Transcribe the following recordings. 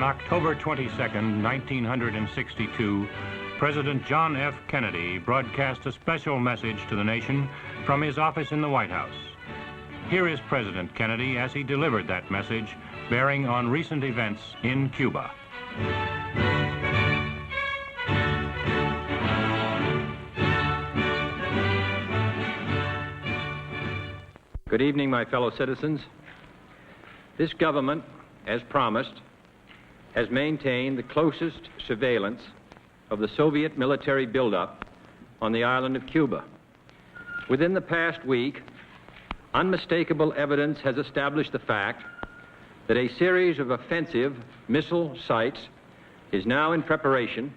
On October 22, 1962, President John F. Kennedy broadcast a special message to the nation from his office in the White House. Here is President Kennedy as he delivered that message, bearing on recent events in Cuba. Good evening, my fellow citizens. This government, as promised, has maintained the closest surveillance of the Soviet military buildup on the island of Cuba. Within the past week, unmistakable evidence has established the fact that a series of offensive missile sites is now in preparation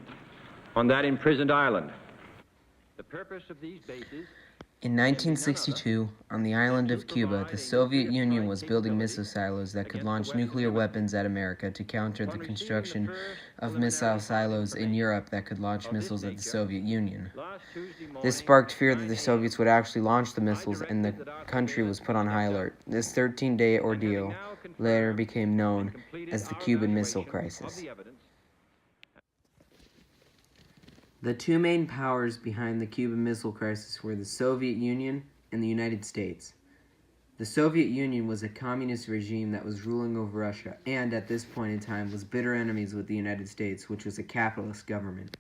on that imprisoned island. The purpose of these bases... In 1962, on the island of Cuba, the Soviet Union was building missile silos that could launch nuclear weapons at America to counter the construction of missile silos in Europe that could launch missiles at the Soviet Union. This sparked fear that the Soviets would actually launch the missiles, and the country was put on high alert. This 13-day ordeal later became known as the Cuban Missile Crisis. The two main powers behind the Cuban Missile Crisis were the Soviet Union and the United States. The Soviet Union was a communist regime that was ruling over Russia and, at this point in time, was bitter enemies with the United States, which was a capitalist government.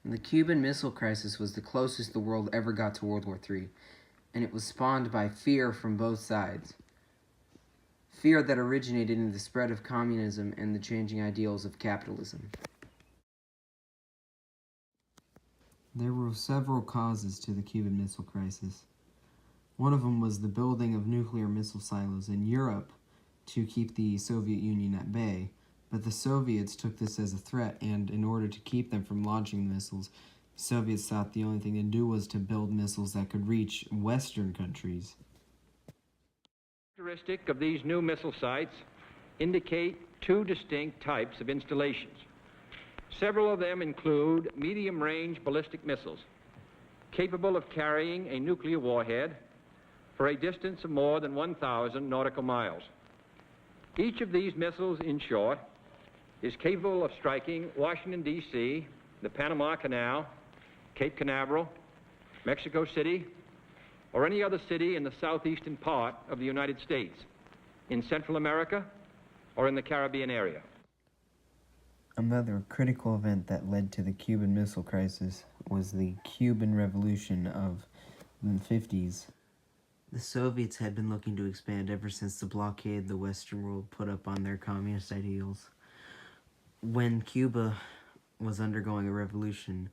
The Cuban Missile Crisis was the closest the world ever got to World War III, and it was spawned by fear from both sides. Fear that originated in the spread of communism and the changing ideals of capitalism. There were several causes to the Cuban Missile Crisis. One of them was the building of nuclear missile silos in Europe to keep the Soviet Union at bay, but the Soviets took this as a threat, and in order to keep them from launching the missiles, the Soviets thought the only thing to do was to build missiles that could reach Western countries. Characteristic of these new missile sites indicate two distinct types of installations. Several of them include medium-range ballistic missiles capable of carrying a nuclear warhead for a distance of more than 1,000 nautical miles. Each of these missiles, in short, is capable of striking Washington, D.C., the Panama Canal, Cape Canaveral, Mexico City, or any other city in the southeastern part of the United States, in Central America, or in the Caribbean area. Another critical event that led to the Cuban Missile Crisis was the Cuban Revolution of the 50s. The Soviets had been looking to expand ever since the blockade the Western world put up on their communist ideals. When Cuba was undergoing a revolution,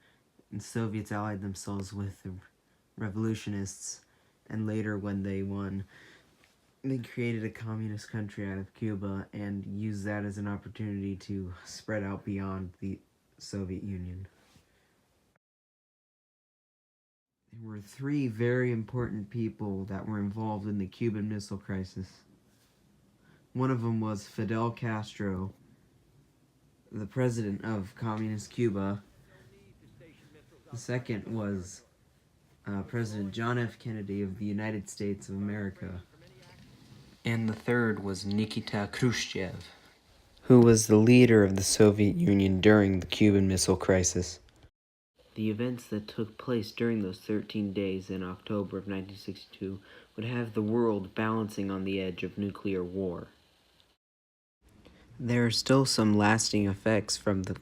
the Soviets allied themselves with the revolutionists, and later when they won, they created a communist country out of Cuba and used that as an opportunity to spread out beyond the Soviet Union. There were three very important people that were involved in the Cuban Missile Crisis. One of them was Fidel Castro, the president of Communist Cuba. The second was President John F. Kennedy of the United States of America. And the third was Nikita Khrushchev, who was the leader of the Soviet Union during the Cuban Missile Crisis. The events that took place during those 13 days in October of 1962 would have the world balancing on the edge of nuclear war. There are still some lasting effects from the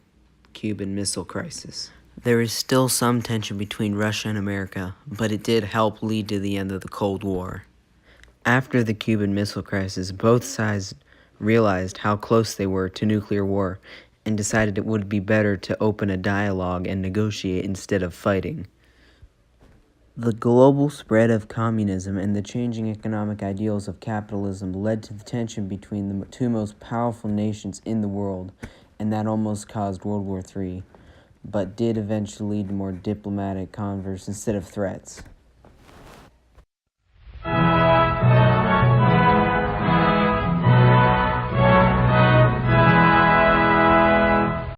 Cuban Missile Crisis. There is still some tension between Russia and America, but it did help lead to the end of the Cold War. After the Cuban Missile Crisis, both sides realized how close they were to nuclear war and decided it would be better to open a dialogue and negotiate instead of fighting. The global spread of communism and the changing economic ideals of capitalism led to the tension between the two most powerful nations in the world, and that almost caused World War III. But did eventually lead to more diplomatic converse instead of threats.